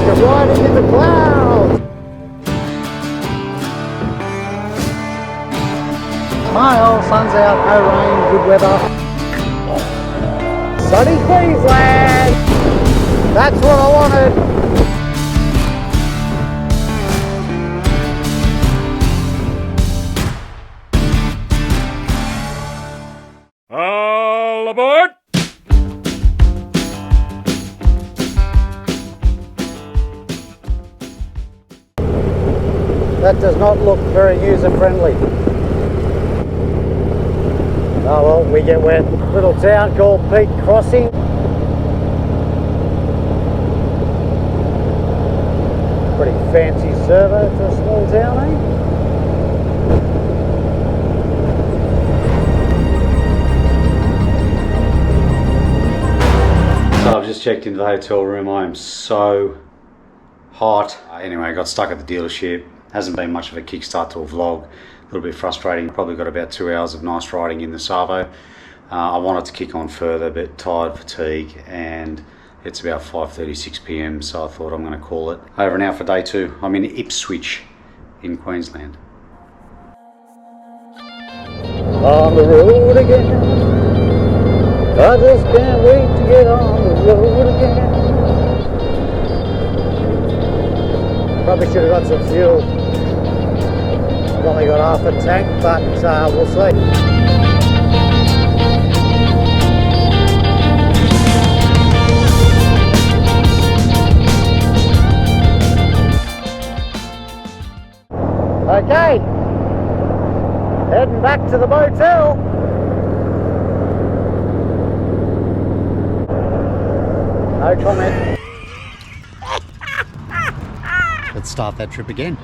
You're riding in the clouds. Smile, sun's out, no rain, good weather. Sunny Queensland! That's what I wanted! All aboard! That does not look very user-friendly. Oh well, we get wet. Little town called Peak Crossing. Pretty fancy servo for a small town, eh? So I've just checked into the hotel room. I am so hot. Anyway, I got stuck at the dealership. Hasn't been much of a kickstart to a vlog. A little bit frustrating. Probably got about 2 hours of nice riding in the Savo. I wanted to kick on further, but tired, fatigue, and it's about 5:36 p.m. so I thought I'm going to call it. Over now for day 2. I'm in Ipswich in Queensland. On the road again. I just can't wait to get on the road again. Probably should have got some fuel. I've only got half a tank, but we'll see. Okay, heading back to the motel. No comment. Let's start that trip again.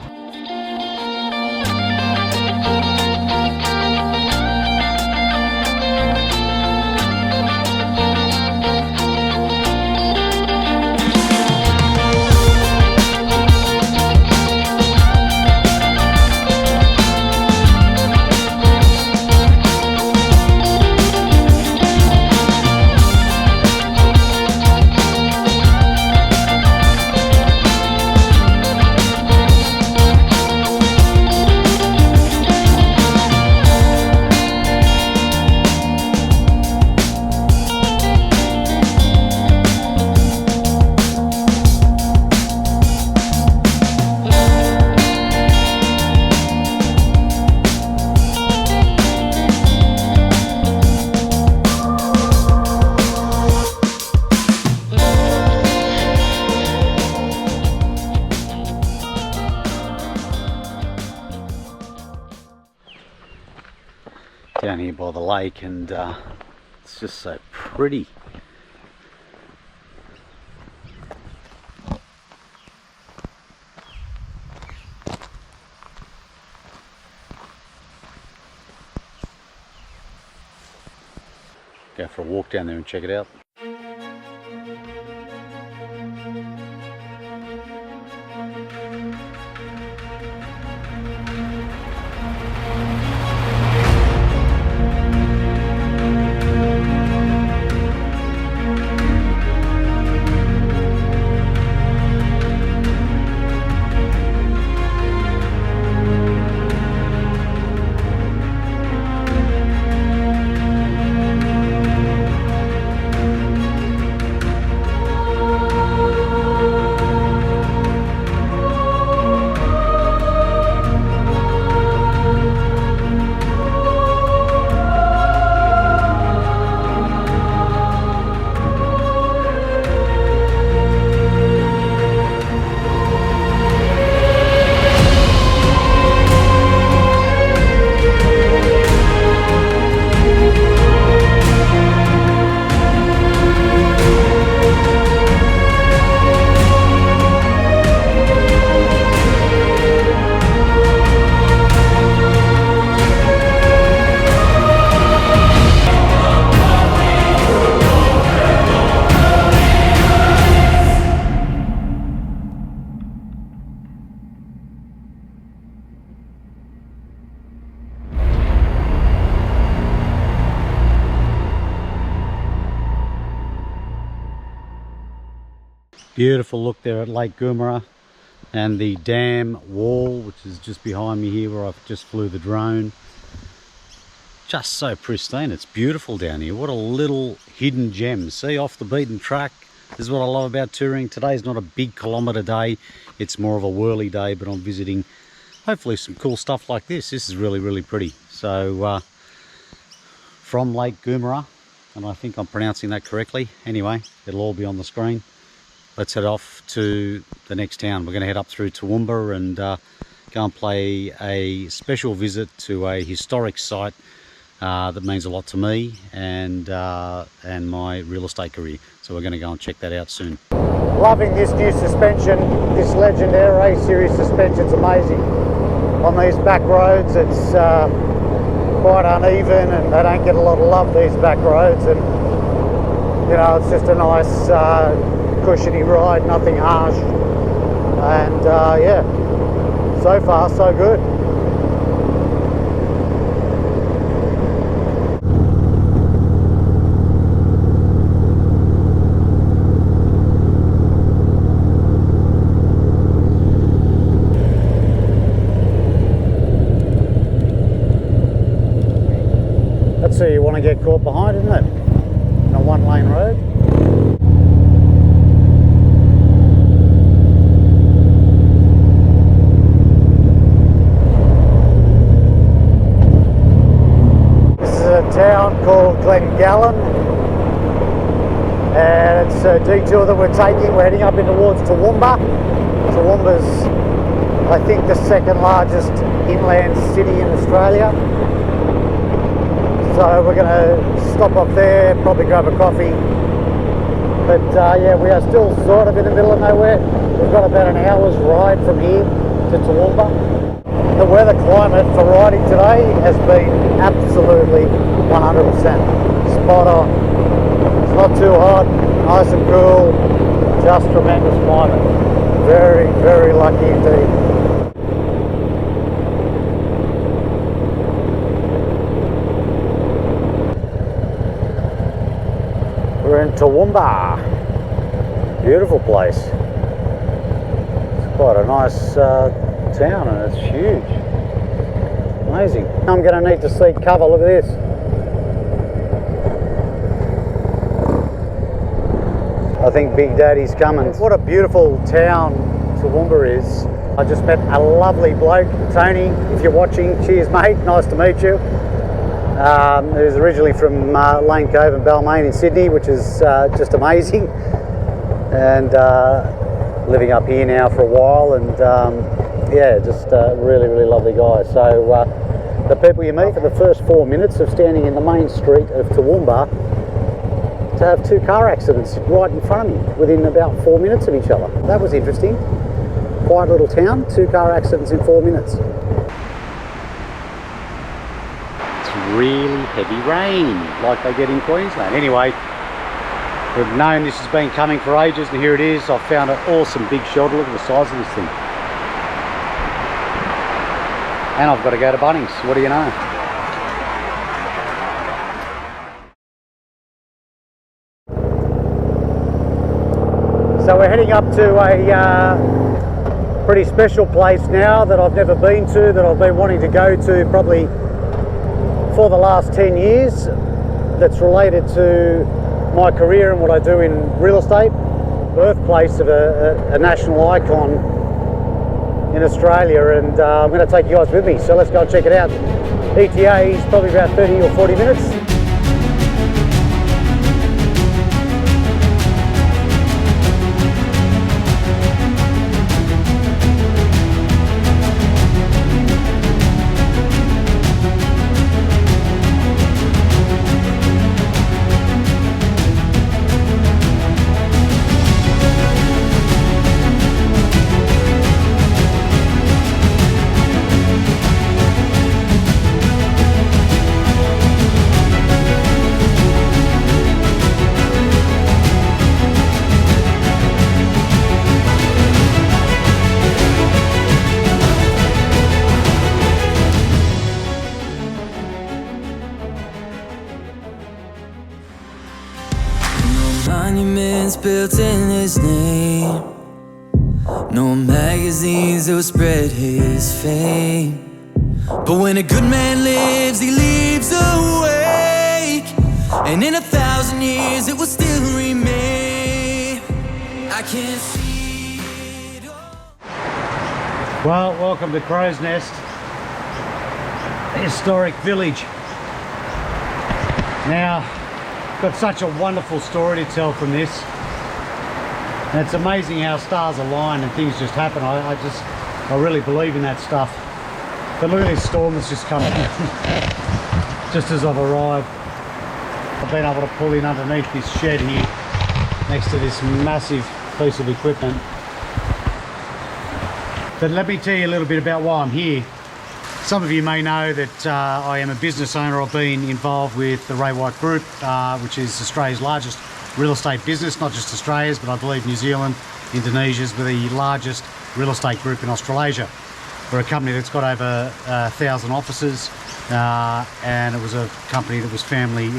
Down here by the lake, and it's just so pretty. Go for a walk down there and check it out. Beautiful look there at Lake Goomera and the dam wall, which is just behind me here where I've just flew the drone. Just so pristine. It's beautiful down here. What a little hidden gem. See, off the beaten track. This is what I love about touring. Today's not a big kilometre day. It's more of a whirly day, but I'm visiting hopefully some cool stuff like this. This is really, really pretty. So from Lake Goomera, and I think I'm pronouncing that correctly. Anyway, it'll all be on the screen. Let's head off to the next town. We're going to head up through Toowoomba and go and play a special visit to a historic site that means a lot to me and my real estate career. So we're going to go and check that out soon. Loving this new suspension, this Legend Air A series suspension's amazing. On these back roads, it's quite uneven and they don't get a lot of love, these back roads, and you know, it's just a nice cushiony ride, nothing harsh, and yeah, so far so good. That's who you want to get caught behind, isn't it? In a one-lane road. Town called Glengallen, and it's a detour that we're taking. We're heading up in towards Toowoomba. Toowoomba's, I think, the second largest inland city in Australia. So we're going to stop off there, probably grab a coffee. But yeah, we are still sort of in the middle of nowhere. We've got about an hour's ride from here to Toowoomba. The weather climate for riding today has been absolutely 100% spot on. It's not too hot, nice and cool, just tremendous climate. Very, very lucky indeed. We're in Toowoomba. Beautiful place. It's quite a nice town and it's huge. Amazing. I'm going to need to seek cover. Look at this. I think Big Daddy's coming. What a beautiful town Toowoomba is. I just met a lovely bloke, Tony. If you're watching, cheers mate, nice to meet you. Who's originally from Lane Cove and Balmain in Sydney, which is just amazing. And living up here now for a while, and yeah, just a really, really lovely guy. So the people you meet for the first 4 minutes of standing in the main street of Toowoomba, to have 2 car accidents right in front of me within about 4 minutes of each other. That was interesting. Quiet little town, 2 car accidents in 4 minutes. It's really heavy rain, like they get in Queensland. Anyway, we've known this has been coming for ages, and here it is. I've found an awesome big shelter. Look at the size of this thing. And I've got to go to Bunnings. What do you know? So we're heading up to a pretty special place now that I've never been to, that I've been wanting to go to probably for the last 10 years, that's related to my career and what I do in real estate. Birthplace of a national icon in Australia, and I'm going to take you guys with me, so let's go and check it out. ETA is probably about 30 or 40 minutes. monuments built in his name. No magazines that will spread his fame. But when a good man lives, he leaves awake. And in 1,000 years it will still remain. I can't see it all. Well, welcome to Crow's Nest, historic village. Now, got such a wonderful story to tell from this. And it's amazing how stars align and things just happen. I really believe in that stuff. But look at this storm that's just come in. Just as I've arrived, I've been able to pull in underneath this shed here, next to this massive piece of equipment. But let me tell you a little bit about why I'm here. Some of you may know that I am a business owner. I've been involved with the Ray White Group, which is Australia's largest real estate business, not just Australia's, but I believe New Zealand, Indonesia's, but the largest real estate group in Australasia. We're a company that's got over 1,000 offices, and it was a company that was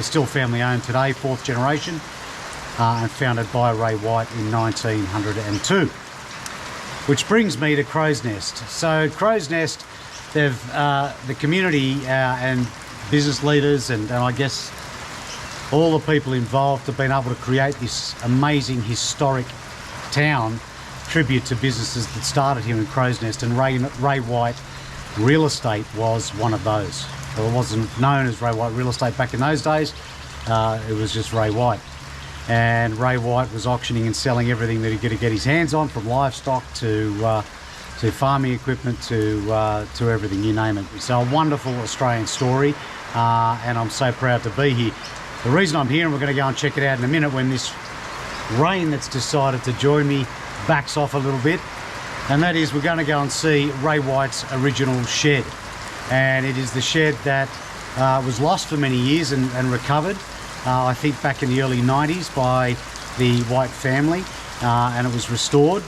still family owned today, 4th generation, and founded by Ray White in 1902. Which brings me to Crow's Nest. So Crow's Nest, the community and business leaders and I guess all the people involved have been able to create this amazing historic town, tribute to businesses that started here in Crow's Nest, and Ray White Real Estate was one of those. Well, it wasn't known as Ray White Real Estate back in those days, it was just Ray White. And Ray White was auctioning and selling everything that he could get his hands on, from livestock to farming equipment to everything, you name it. It's a wonderful Australian story, and I'm so proud to be here. The reason I'm here, and we're going to go and check it out in a minute when this rain that's decided to join me backs off a little bit, and that is we're going to go and see Ray White's original shed. And it is the shed that was lost for many years and recovered, I think back in the early 90s by the White family, and it was restored.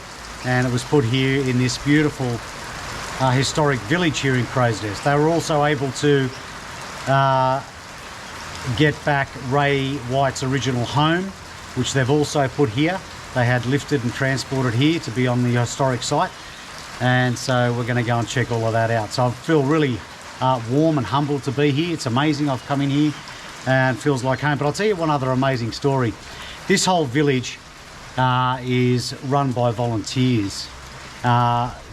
And it was put here in this beautiful historic village here in Crow's Nest. They were also able to get back Ray White's original home, which they've also put here. They had lifted and transported here to be on the historic site. And so we're going to go and check all of that out. So I feel really warm and humbled to be here. It's amazing. I've come in here and it feels like home. But I'll tell you one other amazing story. This whole village is run by volunteers,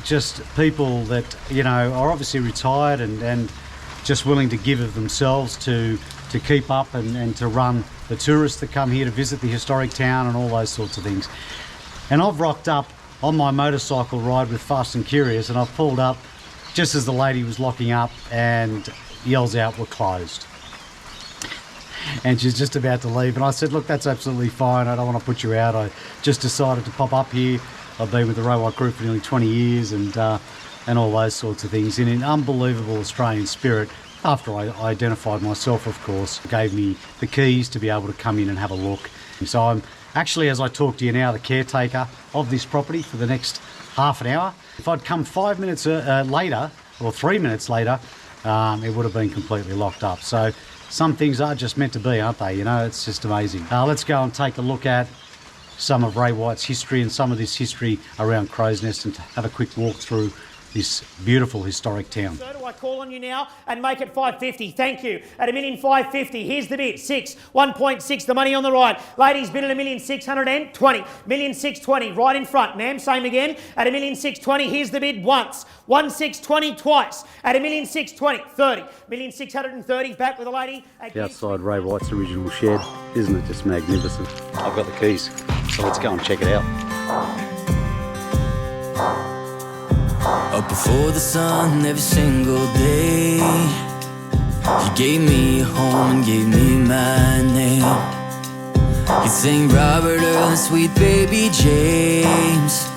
just people that, you know, are obviously retired and just willing to give of themselves to keep up and to run the tourists that come here to visit the historic town and all those sorts of things. And I've rocked up on my motorcycle ride with Fast and Curious, and I've pulled up just as the lady was locking up and yells out, "We're closed." And she's just about to leave, and I said, "Look, that's absolutely fine. I don't want to put you out. I just decided to pop up here. I've been with the Ray White Group for nearly 20 years and all those sorts of things." In an unbelievable Australian spirit, after I identified myself, of course, gave me the keys to be able to come in and have a look. So I'm actually, as I talk to you now, the caretaker of this property for the next half an hour. If I'd come 5 minutes later, or 3 minutes later, it would have been completely locked up. So some things are just meant to be, aren't they? You know, it's just amazing. Let's go and take a look at some of Ray White's history and some of this history around Crow's Nest, and to have a quick walk through this beautiful historic town. So do I call on you now and make it 550? Thank you. At $1,550,000, here's the bid. 1.6, the money on the right. Ladies, bid at $1,620,000. $1,620,000 right in front. Ma'am, same again. At $1,620,000, here's the bid once. 1,620 twice. At $1,620,000, 30. $1,630,000 back with a lady. Outside Ray White's original shed. Isn't it just magnificent? I've got the keys, so let's go and check it out. Up before the sun every single day, he gave me a home and gave me my name. He'd sing Robert Earl and sweet baby James.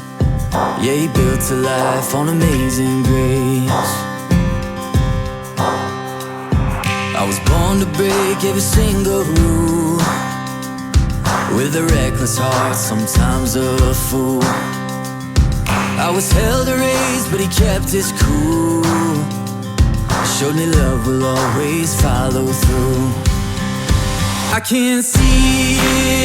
Yeah, he built a life on Amazing Grace. I was born to break every single rule, with a reckless heart, sometimes a fool. I was hell to raise, but he kept his cool. Showed me love will always follow through. I can see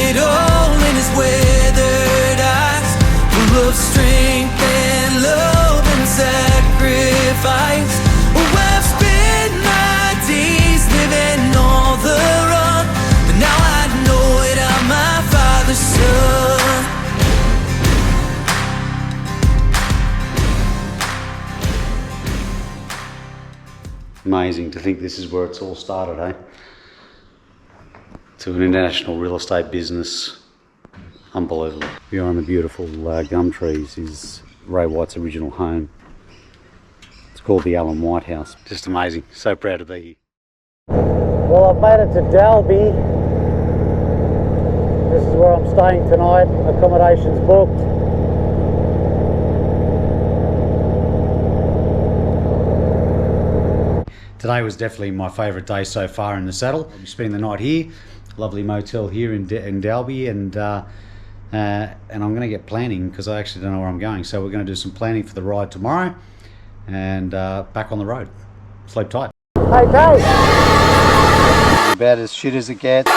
it all in his weathered eyes, full of strength and love and sacrifice. Oh, I've spent my days living on the run, but now I know it, I'm my father's son. Amazing to think this is where it's all started, eh? To an international real estate business. Unbelievable. Behind the beautiful gum trees is Ray White's original home. It's called the Alan White House. Just amazing. So proud to be here. Well, I've made it to Dalby. This is where I'm staying tonight. Accommodation's booked. Today was definitely my favourite day so far in the saddle. I'll be spending the night here. Lovely motel here in Dalby, and I'm going to get planning because I actually don't know where I'm going. So we're going to do some planning for the ride tomorrow, and back on the road. Sleep tight. Hey, Kate! About as shit as it gets.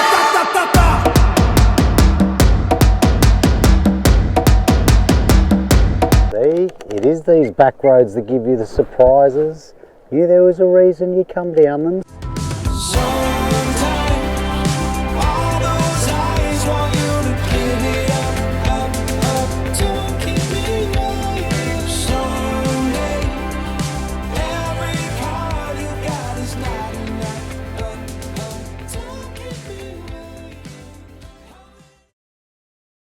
See, it is these back roads that give you the surprises. There was a reason you come down them.